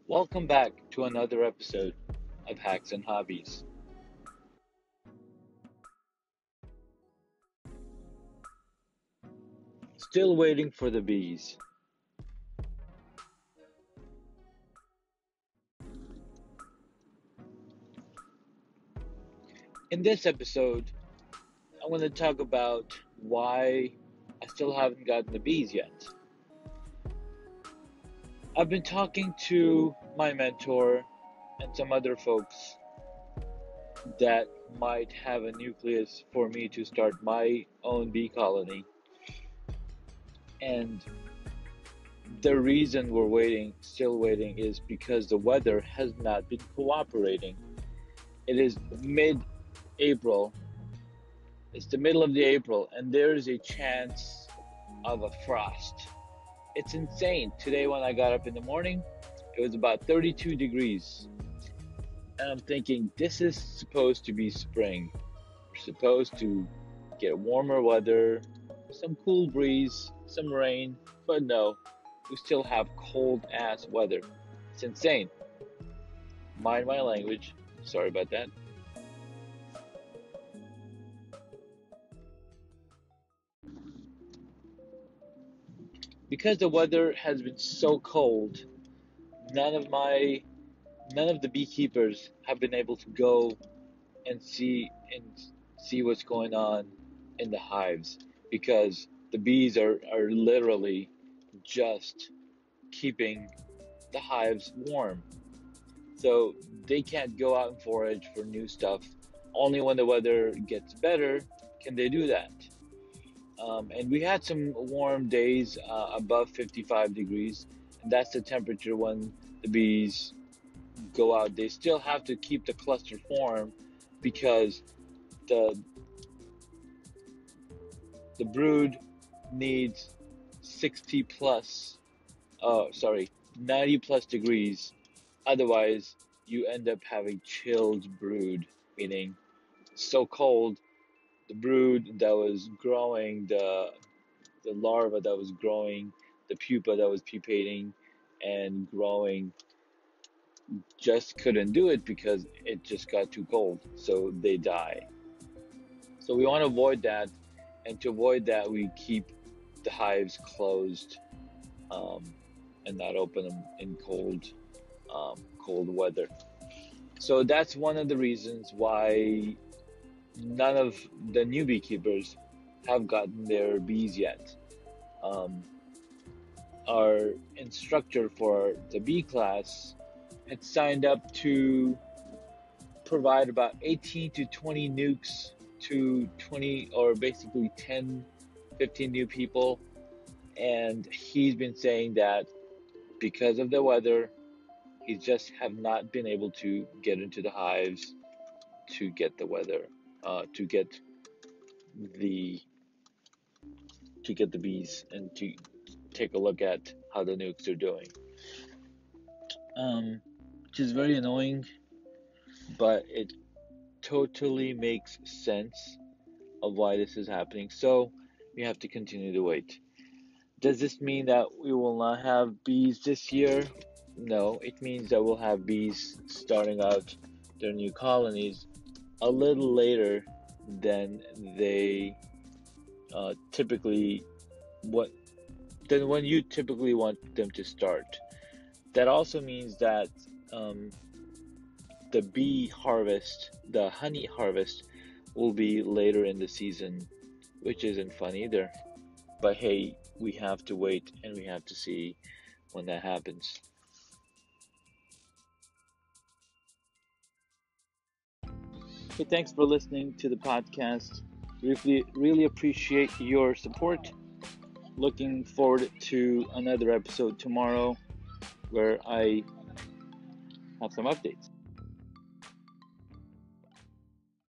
Welcome back to another episode of Hacks and Hobbies. Still waiting for the bees. In this episode, I want to talk about why I still haven't gotten the bees yet. I've been talking to my mentor and some other folks that might have a nucleus for me to start my own bee colony. And the reason we're still waiting, is because the weather has not been cooperating. It is mid-April. It's the middle of the April, and there is a chance of a frost. It's insane. Today, when I got up in the morning, it was about 32 degrees. And I'm thinking, this is supposed to be spring. We're supposed to get warmer weather, some cool breeze, some rain, but no, we still have cold ass weather. It's insane. Mind my language. Sorry about that. Because the weather has been so cold, none of my none of the beekeepers have been able to go and see what's going on in the hives, because the bees are literally just keeping the hives warm. So they can't go out and forage for new stuff. Only when the weather gets better can they do that. And we had some warm days above 55 degrees, and that's the temperature when the bees go out. They still have to keep the cluster form, because the the brood needs 60 plus, 90 plus degrees. Otherwise, you end up having chilled brood, meaning so cold, the brood that was growing, the larva that was growing, the pupa that was pupating and growing, just couldn't do it because it just got too cold. So they die. So we want to avoid that, and to avoid that, we keep the hives closed, um, and not open them in cold weather. So that's one of the reasons why none of the new beekeepers have gotten their bees yet. Um, our instructor for the bee class had signed up to provide about 18 to 20 nukes to 20, or basically 10, 15 new people. And he's been saying that because of the weather, he just have not been able to get into the hives to get the weather, to get the bees, and to take a look at how the nukes are doing. Which is very annoying, but it totally makes sense of why this is happening. So we have to continue to wait. Does this mean that we will not have bees this year? No, it means that we'll have bees starting out their new colonies a little later than they typically what than when you typically want them to start. That also means that um, the bee harvest, the honey harvest, will be later in the season, which isn't fun either. But hey, we have to wait and we have to see when that happens. Hey, thanks for listening to the podcast. Really appreciate your support. Looking forward to another episode tomorrow, where I have some updates.